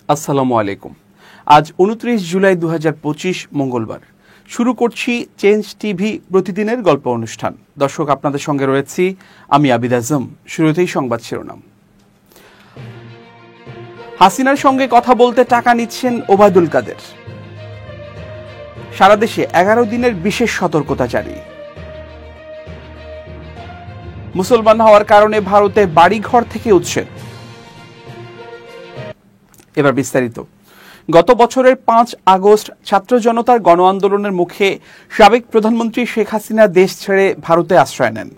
আসসালামু আলাইকুম। আজ 29 জুলাই 2025 মঙ্গলবার। শুরু করছি চেঞ্জ টিভি প্রতিদিনের গল্প অনুষ্ঠান। দর্শক, আপনাদের সঙ্গে রয়েছি আমি আবিদ আজম। শুরুতেই সংবাদ শিরোনাম। হাসিনার সঙ্গে কথা বলতে টাকা নিচ্ছেন ওবায়দুল কাদের। সারা দেশে 11 দিনের বিশেষ সতর্কতা জারি। মুসলমান হওয়ার কারণে ভারতে বাড়িঘর থেকে উচ্ছেদ। এবার বিস্তারিত। গত বছরের 5 আগস্ট ছাত্র জনতার গণ আন্দোলনের মুখে সাবেক প্রধানমন্ত্রী শেখ হাসিনা দেশ ছেড়ে ভারতে আশ্রয় নেন।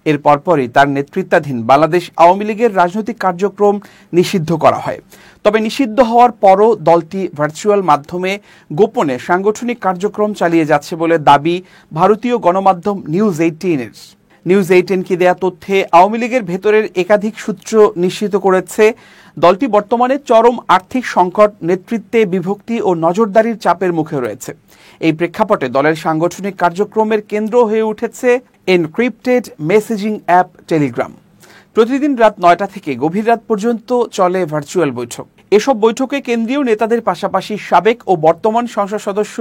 এর পরপরই তার নেতৃত্বাধীন বাংলাদেশ আওয়ামী লীগের রাজনৈতিক কার্যক্রম নিষিদ্ধ করা হয়। তবে নিষিদ্ধ হওয়ার পরও দলটি ভার্চুয়াল মাধ্যমে গোপনে সাংগঠনিক কার্যক্রম চালিয়ে যাচ্ছে বলে দাবি ভারতীয় গণমাধ্যম নিউজ 18-এর। নিউজ 18 কি দেয়া তথ্যে আওয়ামী লীগের ভেতরের একাধিক সূত্র নিশ্চিত করেছে দলটি বর্তমানে চরম আর্থিক সংকট, নেতৃত্বে বিভক্তি ও নজরদারির চাপের মুখে রয়েছে। এই প্রেক্ষাপটে দলের সাংগঠনিক কার্যক্রমের কেন্দ্র হয়ে উঠেছে এনক্রিপ্টেড মেসেজিং অ্যাপ টেলিগ্রাম। প্রতিদিন রাত 9টা থেকে গভীর রাত পর্যন্ত চলে ভার্চুয়াল বৈঠক। এসব বৈঠকে কেন্দ্রীয় নেতাদের পাশাপাশি সাবেক ও বর্তমান সংসদ সদস্য,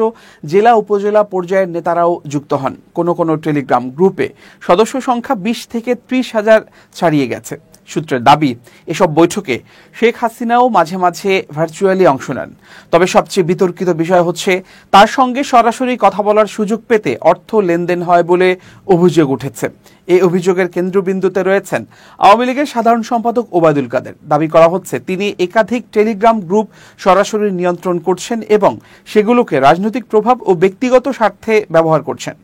জেলা উপজেলা পর্যায়ের নেতারাও যুক্ত হন। কোনো টেলিগ্রাম গ্রুপে সদস্য সংখ্যা 20 থেকে 30 হাজার ছাড়িয়ে গেছে। সূত্রের দাবি, এসব বৈঠকে শেখ হাসিনাও মাঝে মাঝে ভার্চুয়ালি অংশ নেন। তবে সবচেয়ে বিতর্কিত বিষয় হচ্ছে তার সঙ্গে সরাসরি কথা বলার সুযোগ পেতে অর্থ লেনদেন হয় বলে অভিযোগ উঠেছে। এই অভিযোগের কেন্দ্রবিন্দুতে রয়েছেন আওয়ামী লীগের সাধারণ সম্পাদক ওবায়দুল কাদের। দাবি করা হচ্ছে তিনি একাধিক টেলিগ্রাম গ্রুপ সরাসরি নিয়ন্ত্রণ করছেন এবং সেগুলোকে রাজনৈতিক প্রভাব ও ব্যক্তিগত স্বার্থে ব্যবহার করছেন।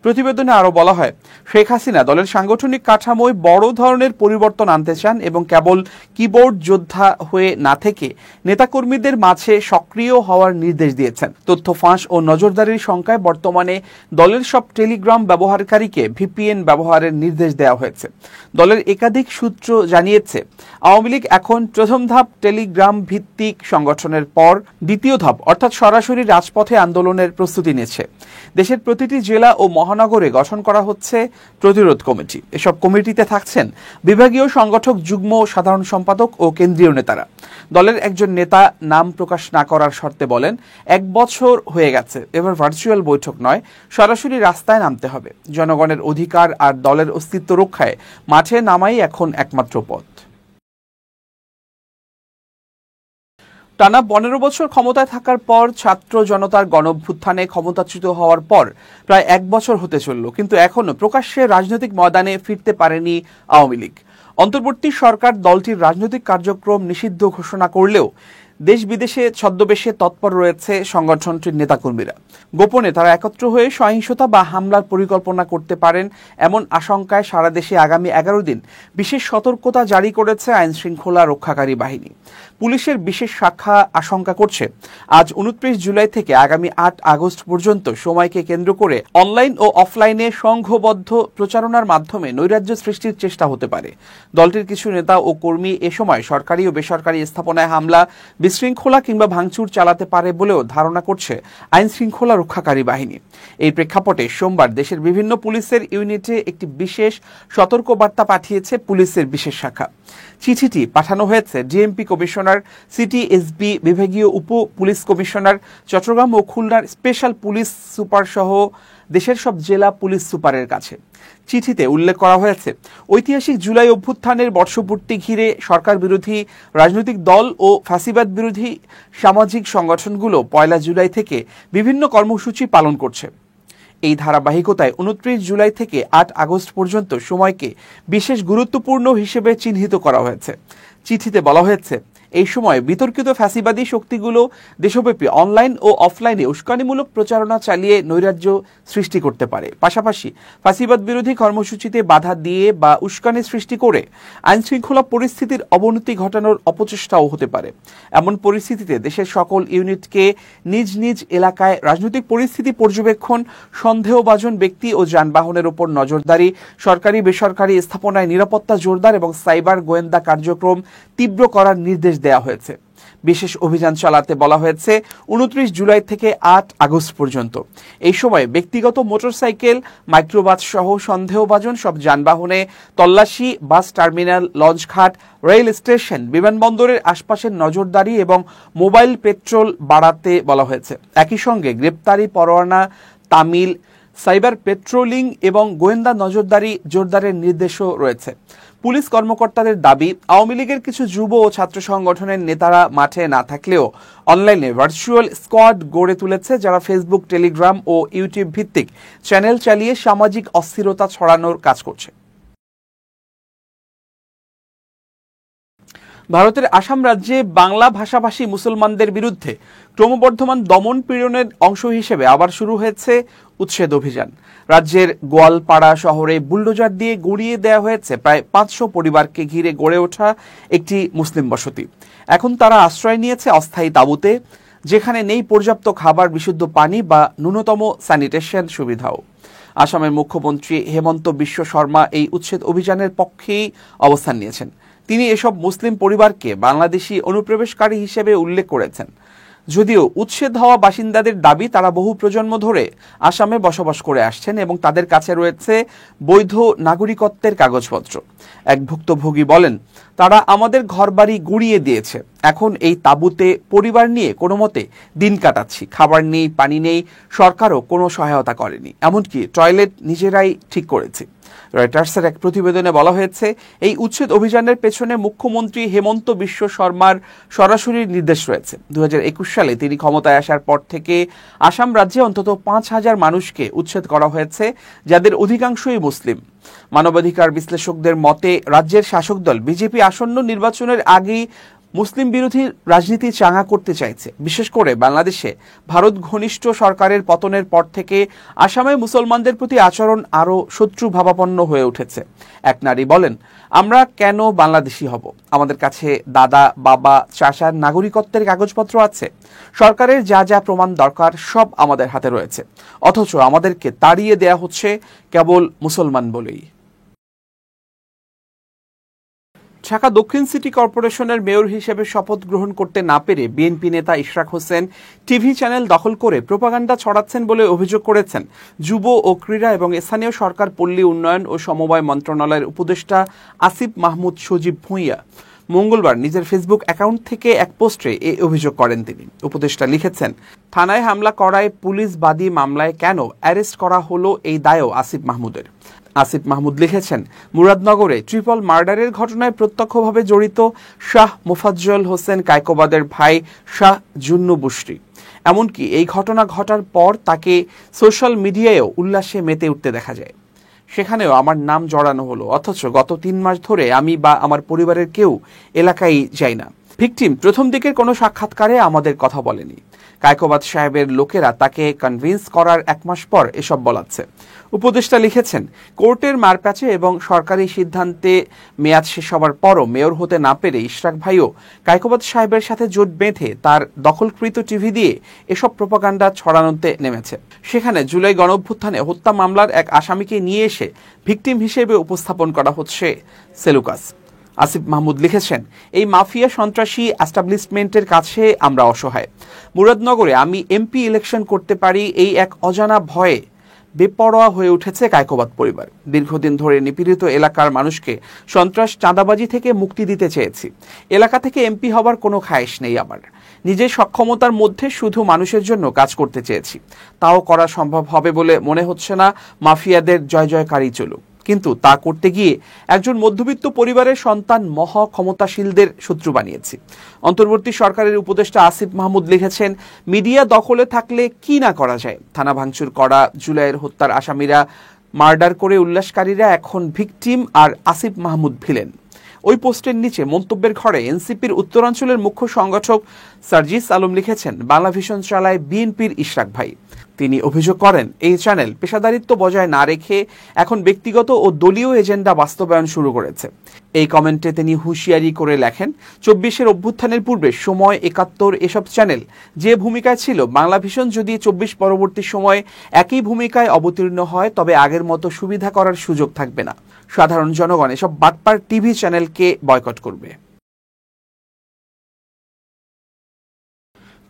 প্রতিবেদনে আরও বলা হয়, শেখ হাসিনা দলের সাংগঠনিক কাঠামোয় বড় ধরনের পরিবর্তন আনতে চান এবং কেবল কিবোর্ড যোদ্ধা হয়ে না থেকে নেতাকর্মীদের মাঝে সক্রিয় হওয়ার নির্দেশ দিয়েছেন। তথ্য ফাঁস ও নজরদারির সংখ্যায় বর্তমানে দলের সব টেলিগ্রাম ব্যবহারকারীকে ভিপিএন ব্যবহারের নির্দেশ দেওয়া হয়েছে। দলের একাধিক সূত্র জানিয়েছে, আওয়ামী লীগ এখন প্রথম ধাপ টেলিগ্রাম ভিত্তিক সংগঠনের পর দ্বিতীয় ধাপ অর্থাৎ সরাসরি রাজপথে আন্দোলনের প্রস্তুতি নিচ্ছে। দেশের প্রতিটি জেলা ও মহানগরে গঠন করা হচ্ছে প্রতিরোধ কমিটি। এসব কমিটিতে থাকছেন বিভাগীয় সংগঠক, যুগ্ম সাধারণ সম্পাদক ও কেন্দ্রীয় নেতারা। দলের একজন নেতা নাম প্রকাশ না করার শর্তে বলেন, 1 বছর হয়ে গেছে, এবার ভার্চুয়াল বৈঠক নয়, সরাসরি রাস্তায় নামতে হবে। জনগণের অধিকার আর দলের অস্তিত্ব রক্ষায় মাঠে নামাই এখন একমাত্র পথ। টানা 15 বছর ক্ষমতায় থাকার পর ছাত্র জনতার গণঅভ্যুত্থানে ক্ষমতাচ্যুত হওয়ার পর প্রায় 1 বছর হতে চলল, কিন্তু এখনো প্রকাশ্যে রাজনৈতিক ময়দানে ফিরতে পারেনি আওয়ামী লীগ। অন্তর্বর্তী সরকার দলটির রাজনৈতিক কার্যক্রম নিষিদ্ধ ঘোষণা করলেও দেশ বিদেশে ছদ্মবেশে তৎপর রয়েছে সংগঠনটির নেতাকর্মীরা। গোপনে তারা একত্র হয়ে সহিংসতা বা হামলার পরিকল্পনা করতে পারেন এমন আশঙ্কায় সারা দেশে আগামী 11 দিন বিশেষ সতর্কতা জারি করেছে আইন শৃঙ্খলা রক্ষাকারী বাহিনী। পুলিশের বিশেষ শাখা আশঙ্কা করছে আজ 29 জুলাই থেকে আগামী 8 আগস্ট পর্যন্ত সময়কে কেন্দ্র করে অনলাইন ও অফলাইনে সংঘবদ্ধ প্রচারণার মাধ্যমে নৈরাজ্য সৃষ্টির চেষ্টা হতে পারে। দলটির কিছু নেতা ও কর্মী এ সময় সরকারি ও বেসরকারি স্থাপনায় হামলা, বিশৃঙ্খলা কিংবা ভাঙচুর চালাতে পারে বলেও ধারণা করছে আইন শৃঙ্খলা রক্ষাকারী বাহিনী। এই প্রেক্ষাপটে সোমবার দেশের বিভিন্ন পুলিশের ইউনিটে একটি বিশেষ সতর্কবার্তা পাঠিয়েছে পুলিশের বিশেষ শাখা। চিঠিটি পাঠানো হয়েছে ডিএমপি কমিশনার, সিটি এসবি বিভাগীয় উপ পুলিশ কমিশনার, চট্টগ্রাম ও খুলনার স্পেশাল পুলিশ সুপার সহ দেশের সব জেলা পুলিশ সুপারের কাছে। চিঠিতে উল্লেখ করা হয়েছে, ঐতিহাসিক জুলাই অভ্যুত্থানের বর্ষপূর্তি ঘিরে সরকার বিরোধী রাজনৈতিক দল ও ফ্যাসিবাদ বিরোধী সামাজিক সংগঠনগুলো 1 জুলাই থেকে বিভিন্ন কর্মসূচি পালন করছে। এই ধারাবাহিকতায় 29 জুলাই থেকে 8 আগস্ট পর্যন্ত সময়কে বিশেষ গুরুত্বপূর্ণ হিসেবে চিহ্নিত করা হয়েছে। চিঠিতে বলা হয়েছে, এই সময় বিতর্কিত ফ্যাসিবাদী শক্তিগুলো দেশব্যাপী অনলাইন ও অফলাইনে উস্কানিমূলক প্রচারণা চালিয়ে নৈরাজ্য সৃষ্টি করতে পারে। পাশাপাশি ফ্যাসিবাদ বিরোধী কর্মসূচিতে বাধা দিয়ে বা উস্কানি সৃষ্টি করে আইনশৃঙ্খলা পরিস্থিতির অবনতি ঘটানোর অপচেষ্টাও হতে পারে। এমন পরিস্থিতিতে দেশের সকল ইউনিটকে নিজ নিজ এলাকায় রাজনৈতিক পরিস্থিতি পর্যবেক্ষণ, সন্দেহভাজন ব্যক্তি ও যানবাহনের উপর নজরদারি, সরকারি বেসরকারি স্থাপনায় নিরাপত্তা জোরদার এবং সাইবার গোয়েন্দা কার্যক্রম তীব্র করার নির্দেশ দেওয়া হয়েছে। বিশেষ অভিযান চালাতে বলা হয়েছে 29 জুলাই থেকে 8 আগস্ট পর্যন্ত। এই সময় ব্যক্তিগত মোটরসাইকেল, মাইক্রোবাস সহ সন্দেহভাজন সব যানবাহনে তল্লাশি, বাস টার্মিনাল, লঞ্চঘাট, রেল স্টেশন, বিমানবন্দরের আশপাশের নজরদারি এবং মোবাইল পেট্রোল বাড়াতে বলা হয়েছে। একই সঙ্গে গ্রেপ্তারি পরোয়ানা, তামিল, সাইবার পেট্রোলিং এবং গোয়েন্দা নজরদারি জোরদারের নির্দেশও রয়েছে। পুলিশ কর্মকর্তাদের দাবি, আওয়ামী লীগের কিছু যুব ও ছাত্র সংগঠনের নেতারা মাঠে না থাকলেও অনলাইনে ভার্চুয়াল স্কোয়াড গড়ে তুলেছে, যারা ফেসবুক, টেলিগ্রাম ও ইউটিউব ভিত্তিক চ্যানেল চালিয়ে সামাজিক অস্থিরতা ছড়ানোর কাজ করছে। ভারতের আসাম রাজ্যে বাংলা ভাষাভাষী মুসলমানদের বিরুদ্ধে ক্রমবর্ধমান দমন পীড়নের অংশ হিসেবে আবার শুরু হয়েছে উচ্ছেদ অভিযান। রাজ্যের গোয়ালপাড়া শহরে বুলডোজার দিয়ে গুঁড়িয়ে দেওয়া হয়েছে প্রায় 500 পরিবারকে ঘিরে গড়ে ওঠা একটি মুসলিম বসতি। এখন তারা আশ্রয় নিয়েছে অস্থায়ী তাঁবুতে, যেখানে নেই পর্যাপ্ত খাবার, বিশুদ্ধ পানি বা ন্যূনতম স্যানিটেশন সুবিধাও। আসামের মুখ্যমন্ত্রী হেমন্ত বিশ্ব শর্মা এই উচ্ছেদ অভিযানের পক্ষেই অবস্থান নিয়েছেন। তিনি এসব মুসলিম পরিবারকে বাংলাদেশি অনুপ্রবেশকারী হিসেবে উল্লেখ করেছেন। যদিও উচ্ছেদ হওয়া বাসিন্দাদের দাবি, তারা বহু প্রজন্ম ধরে আসামে বসবাস করে আসছেন এবং তাদের কাছে রয়েছে বৈধ নাগরিকত্বের কাগজপত্র। এক ভুক্তভোগী বলেন, তারা আমাদের ঘরবাড়ি গুঁড়িয়ে দিয়েছে, এখন এই তাঁবুতে পরিবার নিয়ে কোনো মতে দিন কাটাচ্ছি। খাবার নেই, পানি নেই, সরকারও কোনো সহায়তা করেনি, এমনকি টয়লেট নিজেরাই ঠিক করেছি। রয়টার্সের এক প্রতিবেদনে বলা হয়েছে, এই উচ্ছেদ অভিযানের পেছনে মুখ্যমন্ত্রী হেমন্ত বিশ্ব শর্মার সরাসরি নির্দেশ রয়েছে। 2021 সালে তিনি ক্ষমতায় আসার পর থেকে আসাম রাজ্যে অন্তত 5,000 মানুষকে উচ্ছেদ করা হয়েছে, যাদের অধিকাংশই মুসলিম। মানবাধিকার বিশ্লেষকদের মতে, রাজ্যের শাসক দল বিজেপি আসন্ন নির্বাচনের আগেই মুসলিম বিরোধী রাজনীতি চাঙা করতে চাইছে। বিশেষ করে বাংলাদেশে ভারত ঘনিষ্ঠ সরকারের পতনের পর থেকে আসামে মুসলমানদের প্রতি আচরণ আরও শত্রুভাবাপন্ন হয়ে উঠেছে। এক নারী বলেন, আমরা কেন বাংলাদেশি হব? আমাদের কাছে দাদা, বাবা, চাচার নাগরিকত্বের কাগজপত্র আছে। সরকারের যা যা প্রমাণ দরকার সব আমাদের হাতে রয়েছে, অথচ আমাদেরকে তাড়িয়ে দেয়া হচ্ছে কেবল মুসলমান বলেই। ঢাকা দক্ষিণ সিটি কর্পোরেশনের মেয়র হিসেবে শপথ গ্রহণ করতে না পেরে বিএনপি নেতা ইশরাক হোসেন টিভি চ্যানেল দখল করে প্রোপাগান্ডা ছড়াচ্ছেন বলে অভিযোগ করেছেন যুব ও ক্রীড়া এবং স্থানীয় সরকার, পল্লী উন্নয়ন ও সমবায় মন্ত্রণালয়ের উপদেষ্টা আসিফ মাহমুদ সজীব ভুঁইয়া। মঙ্গলবার নিজের ফেসবুক অ্যাকাউন্ট থেকে এক পোস্টে এই অভিযোগ করেন তিনি। উপদেষ্টা লিখেছেন, থানায় হামলা করায় পুলিশ বাদী মামলায় কেন অ্যারেস্ট করা হলো, এই দায়ও আসিফ মাহমুদের। আসিফ মাহমুদ লিখেছেন, মুরাদনগরে ট্রিপল মার্ডারের ঘটনায় প্রত্যক্ষভাবে জড়িত শাহ মোফাজ্জল হোসেন কায়কোবাদের ভাই শাহ জুন্নু বুশরি। এমনকি এই ঘটনা ঘটার পর তাকে সোশ্যাল মিডিয়ায়ও উল্লাসে মেতে উঠতে দেখা যায়। সেখানেও আমার নাম জড়ানো হলো, অথচ গত 3 মাস ধরে আমি বা আমার পরিবারের কেউ এলাকায় যাই না। ভিকটিম প্রথম দিকের কোনো সাক্ষাৎকারে আমাদের কথা বলেনি। কায়কোবাদ সাহেবের লোকেরা তাকে কনভিন্স করার 1 মাস পর এসব বলাচ্ছে। উপদেষ্টা লিখেছেন, কোর্টের মারপ্যাচে এবং সরকারি সিদ্ধান্তে মেয়াদ শেষ হবার পরও মেয়র হতে না পেরে ইশরাক ভাইও কায়কোবাদ সাহেবের সাথে জোট বেঁধে তার দখলকৃত টিভি দিয়ে এসব প্রোপাগান্ডা ছড়ানোতে নেমেছে। সেখানে জুলাই গণঅভ্যুত্থানে হত্যা মামলার এক আসামিকে নিয়ে এসে ভিকটিম হিসেবে উপস্থাপন করা হচ্ছে সেলুকাস। আসিফ মাহমুদ লিখেছেন, এই মাফিয়া সন্ত্রাসী এস্টাবলিশমেন্টের কাছে আমরা অসহায়। মুরাদনগরে আমি এমপি ইলেকশন করতে পারি, এই এক অজানা ভয়ে বেপরোয়া হয়ে উঠেছে কায়কোবাদ পরিবার। দীর্ঘদিন ধরে নিপীড়িত এলাকার মানুষকে সন্ত্রাস, চাঁদাবাজি থেকে মুক্তি দিতে চেয়েছি। এলাকা থেকে এমপি হবার কোনো খায়েশ নেই আমার। নিজের সক্ষমতার মধ্যে শুধু মানুষের জন্য কাজ করতে চেয়েছি। তাও করা সম্ভব হবে বলে মনে হচ্ছে না। মাফিয়াদের জয় জয়কারী চলুক, কিন্তু তা করতে গিয়ে একজন মধ্যবিত্ত পরিবারের সন্তান মহা ক্ষমতাশীলদের শত্রু বানিয়েছি। অন্তর্বর্তী সরকারের উপদেষ্টা আসিফ মাহমুদ লিখেছেন, মিডিয়া দখলে থাকলে কি না করা যায়। থানা ভাঙচুর করা, জুলাইয়ের হত্যার আসামিরা মার্ডার করে উল্লাসকারীরা এখন ভিকটিম আর আসিফ মাহমুদ ভিলেন। ওই পোস্টের নিচে মন্তব্যের ঘরে এনসিপির উত্তরাঞ্চলের মুখ্য সংগঠক সার্জিস আলম লিখেছেন, বাংলা ভিশন চালায় বিএনপির ইশরাক ভাই। তিনি অভিযোগ করেন, এই চ্যানেল পেশাদারিত্ব বজায় না রেখে এখন ব্যক্তিগত ও দলীয় এজেন্ডা বাস্তবায়ন শুরু করেছে। এই কমেন্টে তিনি হুঁশিয়ারি করে লেখেন, 24-এর অভ্যুত্থানের পূর্বে সময়, 71 এসব চ্যানেল যে ভূমিকায় ছিল, বাংলা ভিশন যদি 24 পরবর্তী সময়ে একই ভূমিকায় অবতীর্ণ হয়, তবে আগের মতো সুবিধা করার সুযোগ থাকবে না। সাধারণ জনগণ এসব বাটপার টিভি চ্যানেলকে বয়কট করবে।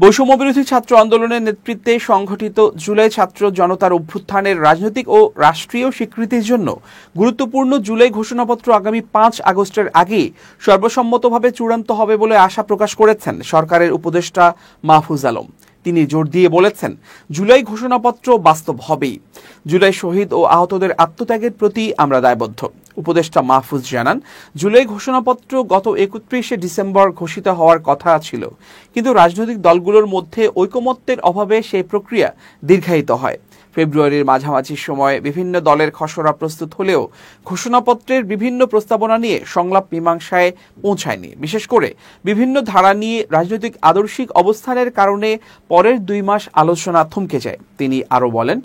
বৈষম্যবিরোধী ছাত্র আন্দোলনের নেতৃত্বে সংঘটিত জুলাই ছাত্র জনতার অভ্যুত্থানের রাজনৈতিক ও রাষ্ট্রীয় স্বীকৃতির জন্য গুরুত্বপূর্ণ জুলাই ঘোষণাপত্র আগামী 5 আগস্টের আগে সর্বসম্মতভাবে চূড়ান্ত হবে বলে আশা প্রকাশ করেছেন সরকারের উপদেষ্টা মাহফুজ আলম। তিনি জোর দিয়ে বলেছেন, জুলাই ঘোষণাপত্র বাস্তব হবেই। জুলাই শহীদ ও আহতদের আত্মত্যাগের প্রতি আমরা দায়বদ্ধ। উপদেষ্টা মাহফুজ জানান, জুলাই ঘোষণাপত্র গত 31শে ডিসেম্বর ঘোষিত হওয়ার কথা ছিল, কিন্তু রাজনৈতিক দলগুলোর মধ্যে ঐকমত্যের অভাবে সেই প্রক্রিয়া দীর্ঘায়িত হয়। ফেব্রুয়ারির মাঝামাঝি সময়ে বিভিন্ন দলের খসড়া প্রস্তুত হলেও ঘোষণাপত্রের বিভিন্ন প্রস্তাবনা নিয়ে সংলাপ মীমাংসায় পৌঁছায়নি। বিশেষ করে বিভিন্ন ধারা নিয়ে রাজনৈতিক আদর্শিক অবস্থানের কারণে পরের 2 মাস আলোচনা থমকে যায়। তিনি আরও বলেন,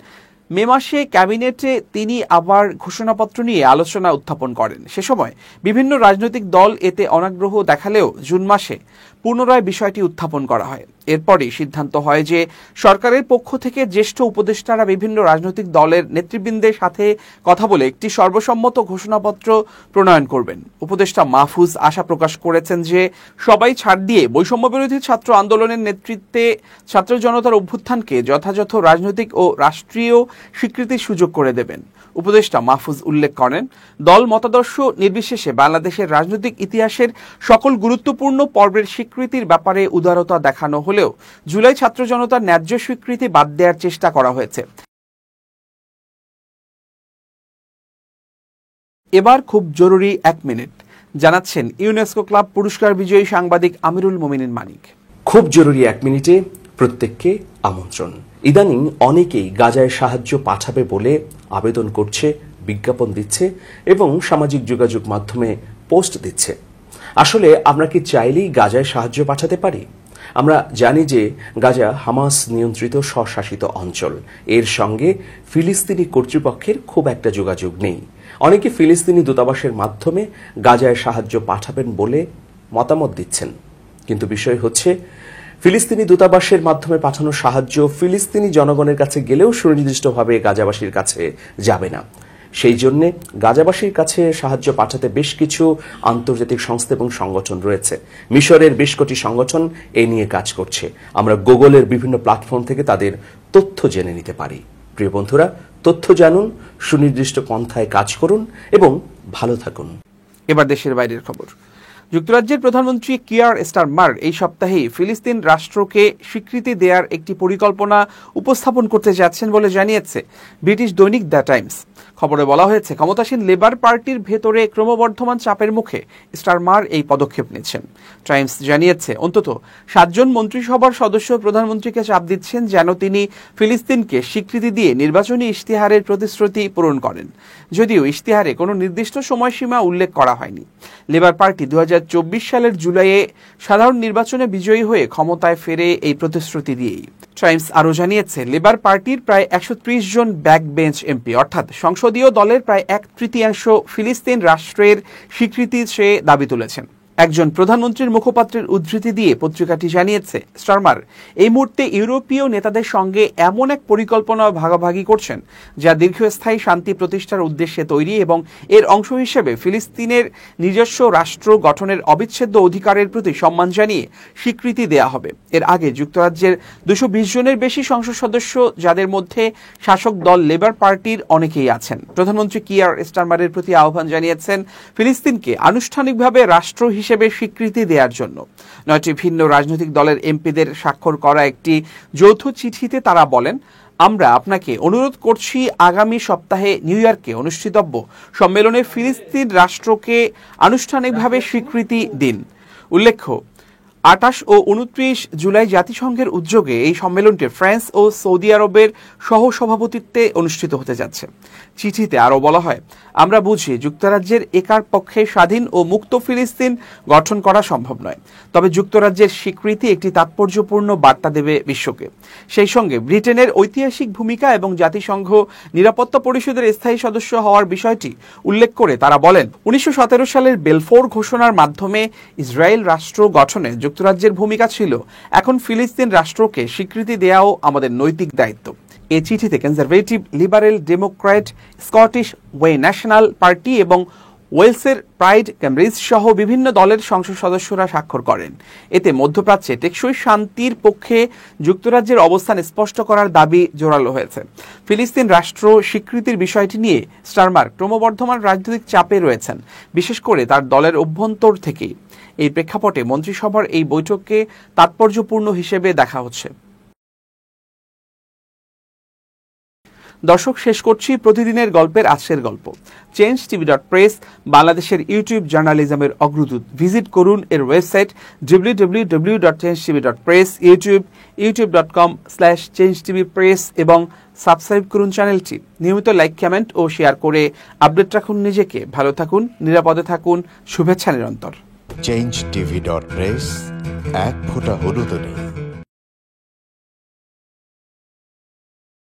মে মাসে ক্যাবিনেটে তিনি আবার ঘোষণাপত্র নিয়ে আলোচনা উত্থাপন করেন। সে সময় বিভিন্ন রাজনৈতিক দল এতে অনাগ্রহ দেখালেও জুন মাসে পুনরায় বিষয়টি উত্থাপন করা হয়। এরপরই সিদ্ধান্ত হয় যে সরকারের পক্ষ থেকে জ্যেষ্ঠ উপদেষ্টারা বিভিন্ন রাজনৈতিক দলের নেতৃবৃন্দের সাথে কথা বলে একটি সর্বসম্মত ঘোষণাপত্র প্রণয়ন করবেন। উপদেষ্টা মাহফুজ আশা প্রকাশ করেছেন যে সবাই ছাড় দিয়ে বৈষম্যবিরোধী ছাত্র আন্দোলনের নেতৃত্বে ছাত্র জনতার অভ্যুত্থানকে যথাযথ রাজনৈতিক ও রাষ্ট্রীয় স্বীকৃতির সুযোগ করে দেবেন। উপদেষ্টা মাহফুজ উল্লেখ করেন, দল মতাদর্শ নির্বিশেষে বাংলাদেশের রাজনৈতিক ইতিহাসের সকল গুরুত্বপূর্ণ পর্বের স্বীকৃতির ব্যাপারে উদারতা দেখানো হলেও জুলাই ছাত্র জনতার ন্যায্য স্বীকৃতি বাদ দেওয়ার চেষ্টা করা হয়েছে। এবার খুব জরুরি 1 মিনিট, জানাচ্ছেন ইউনেস্কো ক্লাব পুরস্কার বিজয়ী সাংবাদিক আমিরুল মোমিনিন মানিক। খুব জরুরি 1 মিনিটে প্রত্যেককে আমন্ত্রণ। ইদানিং অনেকেই গাজায় সাহায্য পাঠাবে বলে আবেদন করছে, বিজ্ঞাপন দিচ্ছে এবং সামাজিক যোগাযোগ মাধ্যমে পোস্ট দিচ্ছে। আসলে আমরা কি চাইলেই গাজায় সাহায্য পাঠাতে পারি? আমরা জানি যে গাজা হামাস নিয়ন্ত্রিত স্বশাসিত অঞ্চল। এর সঙ্গে ফিলিস্তিনি কর্তৃপক্ষের খুব একটা যোগাযোগ নেই। অনেকে ফিলিস্তিনি দূতাবাসের মাধ্যমে গাজায় সাহায্য পাঠাবেন বলে মতামত দিচ্ছেন, কিন্তু বিষয় হচ্ছে ফিলিস্তিনি দূতাবাসের মাধ্যমে পাঠানো সাহায্য ফিলিস্তিনি জনগণের কাছে গেলেও সুনির্দিষ্টভাবে গাজাবাসীর কাছে যাবে না। সেই জন্য গাজাবাসীর কাছে সাহায্য পাঠাতে বেশ কিছু আন্তর্জাতিক সংস্থা এবং সংগঠন রয়েছে। মিশরের বেশ কটি সংগঠন এ নিয়ে কাজ করছে। আমরা গুগলের বিভিন্ন প্ল্যাটফর্ম থেকে তাদের তথ্য জেনে নিতে পারি। প্রিয় বন্ধুরা, তথ্য জানুন, সুনির্দিষ্ট পন্থায় কাজ করুন এবং ভালো থাকুন। এবার দেশের বাইরের খবর। যুক্তরাজ্যের প্রধানমন্ত্রী কিয়ার স্টারমার এই সপ্তাহেই ফিলিস্তিন রাষ্ট্রকে স্বীকৃতি দেওয়ার একটি পরিকল্পনা উপস্থাপন করতে যাচ্ছেন বলে জানিয়েছে ব্রিটিশ দৈনিক দ্য টাইমস। খবরে বলা হয়েছে, ক্ষমতাসীন লেবার পার্টির ভেতরে ক্রমবর্ধমান চাপের মুখে স্টারমার এই পদক্ষেপ নিচ্ছেন। টাইমস জানিয়েছে, অন্তত 7 জন মন্ত্রিসভার সদস্য প্রধানমন্ত্রীকে চাপ দিচ্ছেন যেন তিনি ফিলিস্তিনকে স্বীকৃতি দিয়ে নির্বাচনী ইশতেহারের প্রতিশ্রুতি পূরণ করেন, যদিও ইশতেহারে কোনো নির্দিষ্ট সময়সীমা উল্লেখ করা হয়নি। লেবার পার্টি 2024 সালের জুলাইয়ে সাধারণ নির্বাচনে বিজয়ী হয়ে ক্ষমতায় ফেরে এই প্রতিশ্রুতি দিয়েই। টাইমস আরও জানিয়েছে, লেবার পার্টির প্রায় 130 জন ব্যাক বেঞ্চ এমপি অর্থাৎ সংসদীয় দলের প্রায় 1/3 ফিলিস্তিন রাষ্ট্রের স্বীকৃতি চেয়ে দাবি তুলেছেন। একজন প্রধানমন্ত্রীর মুখপাত্রের উদ্ধৃতি দিয়ে পত্রিকাটি জানিয়েছে, স্টারমার এই মুহূর্তে ইউরোপীয় নেতাদের সঙ্গে এমন এক পরিকল্পনা ভাগাভাগি করছেন যা দীর্ঘস্থায়ী শান্তি প্রতিষ্ঠার উদ্দেশ্যে তৈরি এবং এর অংশ হিসেবে ফিলিস্তিনের নিজস্ব রাষ্ট্র গঠনের অবিচ্ছেদ্য অধিকারের প্রতি সম্মান জানিয়ে স্বীকৃতি দেয়া হবে। এর আগে যুক্তরাজ্যের 220 জনের বেশি সংসদ সদস্য, যাদের মধ্যে শাসক দল লেবার পার্টির অনেকেই আছেন, প্রধানমন্ত্রী কিয়ার স্টারমারের প্রতি আহ্বান জানিয়েছেন ফিলিস্তিনকে আনুষ্ঠানিকভাবে রাষ্ট্র হিসেবে স্বীকৃতি দেওয়ার জন্য। 9টি ভিন্ন রাজনৈতিক দলের এমপিদের স্বাক্ষর করা একটি যৌথ চিঠিতে তারা বলেন, আমরা আপনাকে অনুরোধ করছি আগামী সপ্তাহে নিউ ইয়র্কে অনুষ্ঠিতব্য সম্মেলনে ফিলিস্তিন রাষ্ট্রকে আনুষ্ঠানিকভাবে স্বীকৃতি দিন। উল্লেখ্য, 28 ও 29 জুলাই জাতিসংঘের উদ্যোগে এই সম্মেলনটি ফ্রান্স ও সৌদি আরবের সহসভাপতিত্বে অনুষ্ঠিত হতে যাচ্ছে। চিঠিতে আরও বলা হয়, আমরা বুঝি যুক্তরাজ্যের একার পক্ষে স্বাধীন ও মুক্ত ফিলিস্তিন গঠন করা সম্ভব নয়, তবে যুক্তরাজ্যের স্বীকৃতি একটি তাৎপর্যপূর্ণ বার্তা দেবে বিশ্বকে। সেই সঙ্গে ব্রিটেনের ঐতিহাসিক ভূমিকা এবং জাতিসংঘ নিরাপত্তা পরিষদের স্থায়ী সদস্য হওয়ার বিষয়টি উল্লেখ করে তারা বলেন, 1917 সালের বেলফোর ঘোষণার মাধ্যমে ইসরায়েল রাষ্ট্র গঠনে যুক্তরাজ্যের ভূমিকা ছিল, এখন ফিলিস্তিন রাষ্ট্রকে স্বীকৃতি দেওয়াও আমাদের নৈতিক দায়িত্ব। এই চিঠিতে conservative, liberal, Democrat, Scottish way national party এবং ওয়েলসের প্রাইড, ক্যামব্রিজ সহ বিভিন্ন দলের সংসদ সদস্যরা স্বাক্ষর করেন। এতে মধ্যপ্রাচ্যে টেকসই শান্তির পক্ষে যুক্তরাজ্যের অবস্থান স্পষ্ট করার দাবি জোরালো হয়েছে। ফিলিস্তিন রাষ্ট্র স্বীকৃতির বিষয়টি নিয়ে স্টারমার ক্রমবর্ধমান রাজনৈতিক চাপে রয়েছেন, বিশেষ করে তার দলের অভ্যন্তর থেকেই। এই প্রেক্ষাপটে মন্ত্রিসভার এই বৈঠককে তাৎপর্যপূর্ণ হিসেবে দেখা হচ্ছে। দর্শক, শেষ করছি প্রতিদিনের গল্পের আজকের গল্প। changetv.press বাংলাদেশের ইউটিউব জার্নালিজমের অগ্রদূত। ভিজিট করুন এর ওয়েবসাইট www.changetv.press, ইউটিউব youtube.com/changetvpress এবং সাবস্ক্রাইব করুন চ্যানেলটি। নিয়মিত লাইক, কমেন্ট ও শেয়ার করে আপডেট রাখুন নিজেকে। ভালো থাকুন, নিরাপদে থাকুন। শুভেচ্ছা নিরন্তর। changetv.press, এক ফোঁটা হলুদ নেই।